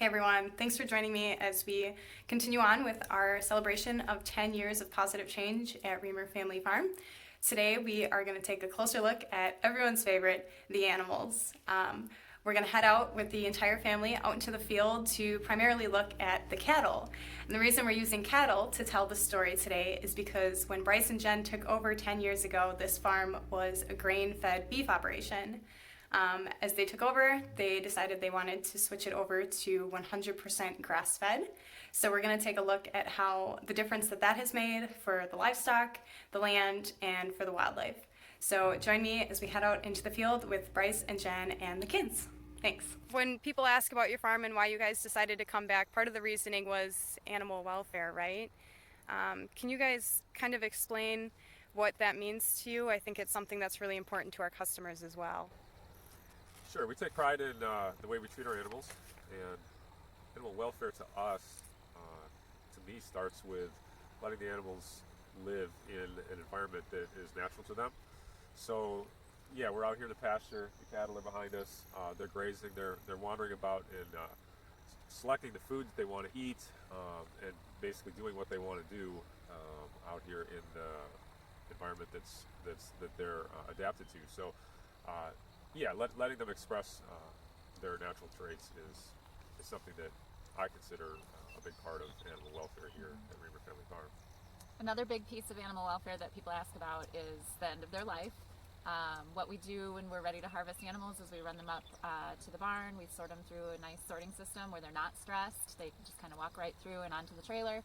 Hey everyone, thanks for joining me as we continue on with our celebration of 10 years of positive change at Riemer Family Farm. Today we are going to take a closer look at everyone's favorite, the animals. We're going to head out with the entire family out into the field to primarily look at the cattle. And the reason we're using cattle to tell the story today is because when Bryce and Jen took over 10 years ago, this farm was a grain-fed beef operation. As they took over, they decided they wanted to switch it over to 100% grass-fed. So we're going to take a look at how the difference that has made for the livestock, the land, and for the wildlife. So join me as we head out into the field with Bryce and Jen and the kids. Thanks. When people ask about your farm and why you guys decided to come back, part of the reasoning was animal welfare, right? Can you guys kind of explain what that means to you? I think it's something that's really important to our customers as well. Sure, we take pride in the way we treat our animals, and animal welfare to us, to me, starts with letting the animals live in an environment that is natural to them. So, yeah, we're out here in the pasture. The cattle are behind us. They're grazing. They're wandering about and selecting the food that they want to eat, and basically doing what they want to do out here in the environment that they're adapted to. So. Yeah, letting them express their natural traits is something that I consider a big part of animal welfare here at Riemer Family Farm. Another big piece of animal welfare that people ask about is the end of their life. What we do when we're ready to harvest animals is we run them up to the barn. We sort them through a nice sorting system where they're not stressed. They can just kind of walk right through and onto the trailer.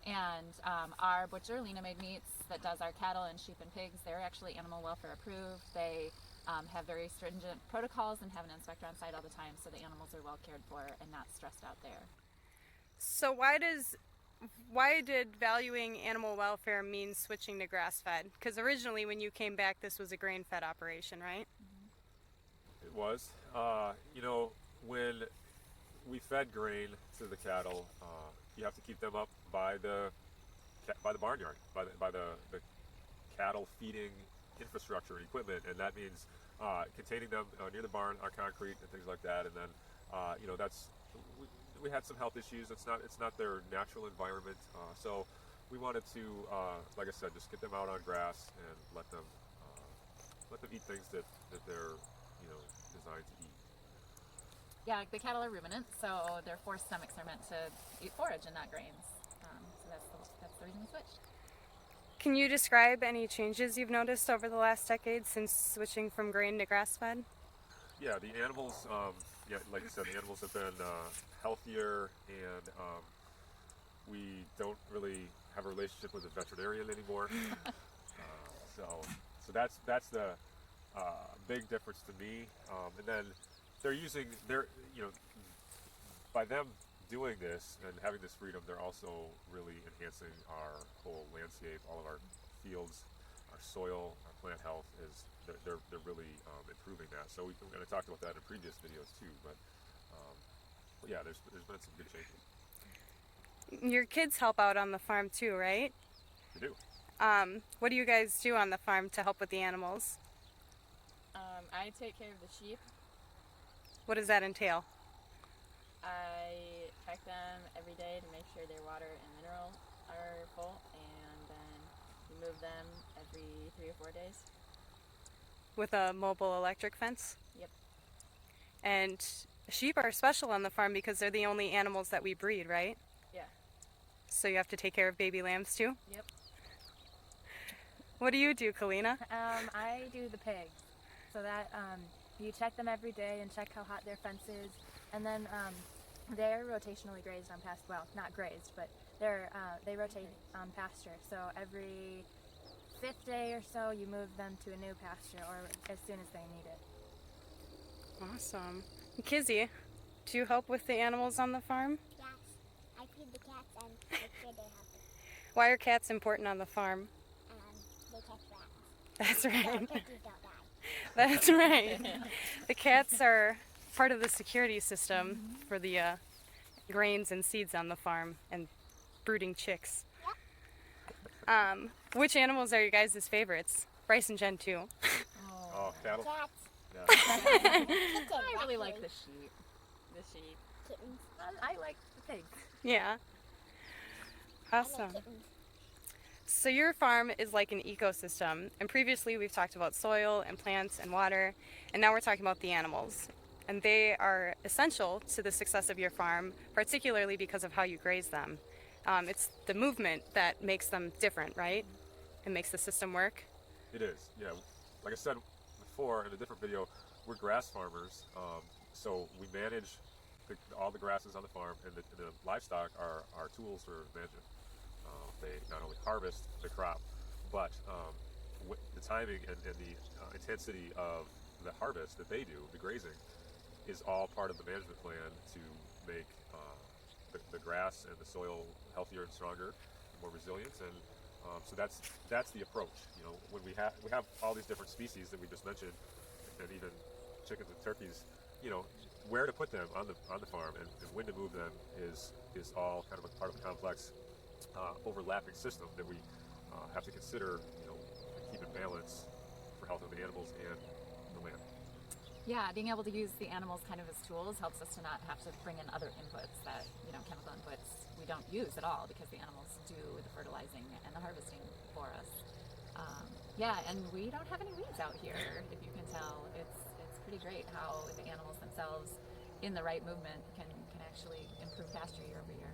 And our butcher, Lena Made Meats, that does our cattle and sheep and pigs, they're actually animal welfare approved. They have very stringent protocols and have an inspector on site all the time, so the animals are well cared for and not stressed out there. So why did valuing animal welfare mean switching to grass-fed? Because originally when you came back, this was a grain-fed operation, right? It was. When we fed grain to the cattle, you have to keep them up by the barnyard, by the cattle feeding infrastructure and equipment, and that means containing them near the barn on concrete and things like that. And then we had some health issues. It's not their natural environment, so we wanted to, like I said, just get them out on grass and let them eat things that they're designed to eat. Yeah, the cattle are ruminants, so their four stomachs are meant to eat forage and not grains. So that's the reason we switched. Can you describe any changes you've noticed over the last decade since switching from grain to grass-fed? Yeah, the animals, like you said, the animals have been healthier, and we don't really have a relationship with a veterinarian anymore. So that's the big difference to me. And then by them doing this and having this freedom, they're also really enhancing our whole landscape, all of our fields, our soil, our plant health they're really improving that. So we're going to talk about that in previous videos too. But yeah, there's been some good changes. Your kids help out on the farm too, right? They do. What do you guys do on the farm to help with the animals? I take care of the sheep. What does that entail? I check them every day to make sure their water and mineral are full, and then we move them every 3 or 4 days. With a mobile electric fence? Yep. And sheep are special on the farm because they're the only animals that we breed, right? Yeah. So you have to take care of baby lambs too? Yep. What do you do, Kalina? I do the pigs. So that you check them every day and check how hot their fence is, and then they're rotationally grazed on pasture. Well, not grazed, but they rotate on pasture. So every 5th day or so, you move them to a new pasture, or as soon as they need it. Awesome. Kizzy, do you help with the animals on the farm? Yes, I feed the cats and make sure they're healthy. Why are cats important on the farm? They catch rats. That's So right. turkeys don't die. That's right. The cats are part of the security system for the grains and seeds on the farm and brooding chicks. Which animals are your guys' favorites? Bryce and Jen too. Oh, cattle. Cats. Yeah. Kittens, I really like actually. the sheep. The sheep. Kittens. I like the pigs. Yeah. I like Awesome. kittens. So your farm is like an ecosystem, and previously we've talked about soil and plants and water, and now we're talking about the animals. And they are essential to the success of your farm, particularly because of how you graze them. It's the movement that makes them different, right? And makes the system work. It is, yeah. Like I said before in a different video, we're grass farmers, so we manage all the grasses on the farm, and the livestock are our tools for management. They not only harvest the crop, but the timing and the intensity of the harvest that they do, the grazing, is all part of the management plan to make the grass and the soil healthier and stronger, more resilient, and so that's the approach. You know, when we have all these different species that we just mentioned, and even chickens and turkeys, you know, where to put them on the farm and when to move them is all kind of a part of a complex overlapping system that we have to consider, you know, and keep in balance for health of the animals and the land. Yeah, being able to use the animals kind of as tools helps us to not have to bring in other inputs that, chemical inputs we don't use at all because the animals do the fertilizing and the harvesting for us. Yeah, and we don't have any weeds out here, if you can tell. It's pretty great how the animals themselves in the right movement can actually improve pasture year over year.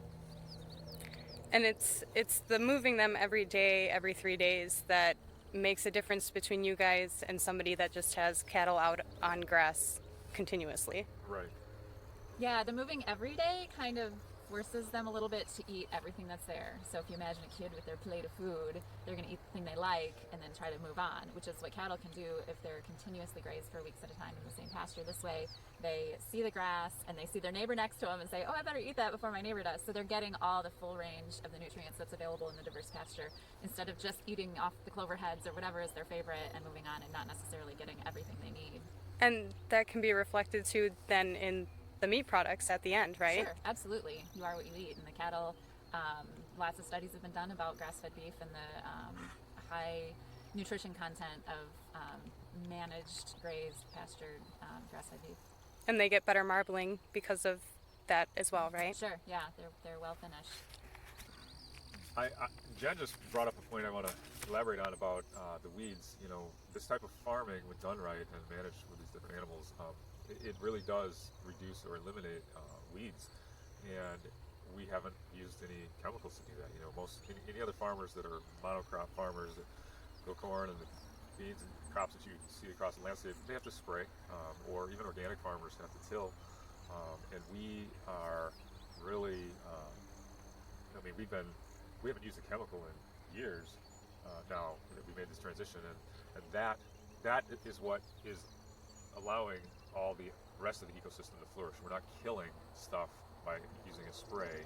And it's the moving them every day, every 3 days that makes a difference between you guys and somebody that just has cattle out on grass continuously. Right. Yeah, the moving every day kind of forces them a little bit to eat everything that's there. So if you imagine a kid with their plate of food, they're going to eat the thing they like and then try to move on, which is what cattle can do if they're continuously grazed for weeks at a time in the same pasture. This way, they see the grass and they see their neighbor next to them and say, oh, I better eat that before my neighbor does. So they're getting all the full range of the nutrients that's available in the diverse pasture instead of just eating off the clover heads or whatever is their favorite and moving on and not necessarily getting everything they need. And that can be reflected too then in the meat products at the end, right? Sure, absolutely. You are what you eat. And the cattle, lots of studies have been done about grass-fed beef and the high nutrition content of managed, grazed, pastured grass-fed beef. And they get better marbling because of that as well, right? Sure, yeah, they're well finished. Jen just brought up a point I want to elaborate on about the weeds. You know, this type of farming, when done right and managed with these different animals, it really does reduce or eliminate weeds. And we haven't used any chemicals to do that. You know, any other farmers that are monocrop farmers that grow corn and the beans and crops that you see across the landscape, they have to spray, or even organic farmers have to till. And we are really, we haven't used a chemical in years now that we made this transition, and that is what is allowing all the rest of the ecosystem to flourish. We're not killing stuff by using a spray,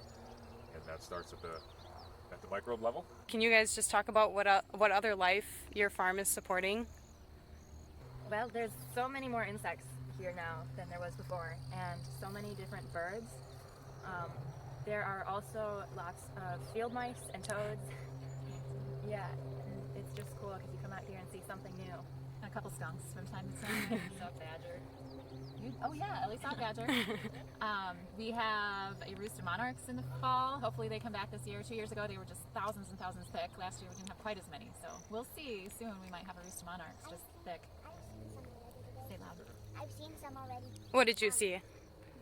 and that starts at the microbe level. Can you guys just talk about what other life your farm is supporting? Well, there's so many more insects here now than there was before, and so many different birds. There are also lots of field mice and toads. Yeah, and it's just cool because you come out here and see something new. And a couple skunks from time to time. Saw badger. Oh yeah, at least not badger. We have a roost of monarchs in the fall. Hopefully they come back this year. 2 years ago they were just thousands and thousands thick. Last year we didn't have quite as many. So we'll see soon. We might have a roost of monarchs just thick. Say loud. I've seen some already. What did you see?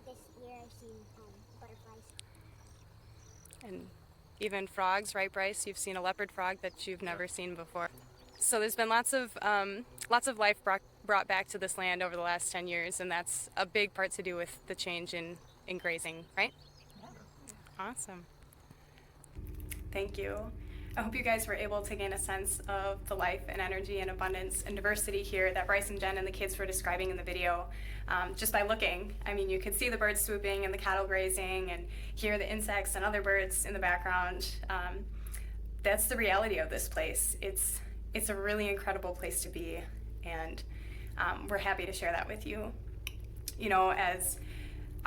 This year I've seen butterflies. And even frogs, right, Bryce? You've seen a leopard frog that you've never seen before. So there's been lots of life brought back to this land over the last 10 years, and that's a big part to do with the change in grazing, right? Yeah. Awesome. Thank you. I hope you guys were able to gain a sense of the life and energy and abundance and diversity here that Bryce and Jen and the kids were describing in the video. Just by looking, I mean, you could see the birds swooping and the cattle grazing and hear the insects and other birds in the background. That's the reality of this place. It's a really incredible place to be, and we're happy to share that with you. You know, as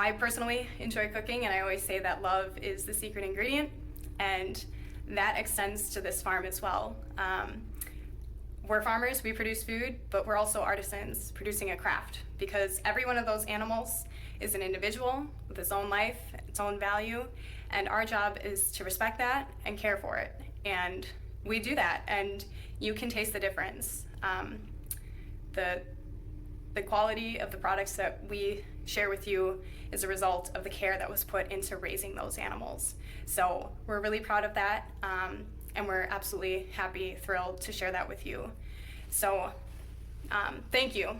I personally enjoy cooking, and I always say that love is the secret ingredient, and that extends to this farm as well. We're farmers, we produce food, but we're also artisans producing a craft, because every one of those animals is an individual with its own life, its own value, and our job is to respect that and care for it. And we do that, and you can taste the difference. The quality of the products that we share with you is a result of the care that was put into raising those animals. So we're really proud of that, and we're absolutely happy, thrilled to share that with you. So thank you.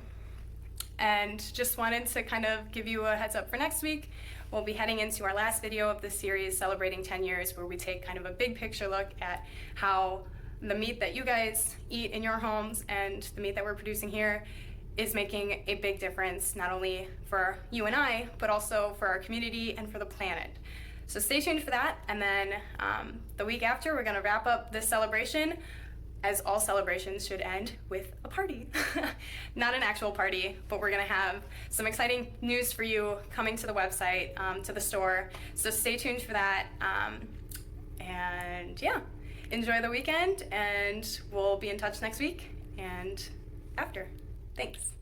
And just wanted to kind of give you a heads up for next week. We'll be heading into our last video of this series, celebrating 10 years, where we take kind of a big picture look at how the meat that you guys eat in your homes and the meat that we're producing here is making a big difference, not only for you and I, but also for our community and for the planet. So stay tuned for that, and then the week after, we're gonna wrap up this celebration, as all celebrations should end with a party. Not an actual party, but we're gonna have some exciting news for you coming to the website, to the store. So stay tuned for that, and yeah, enjoy the weekend, and we'll be in touch next week and after. Thanks.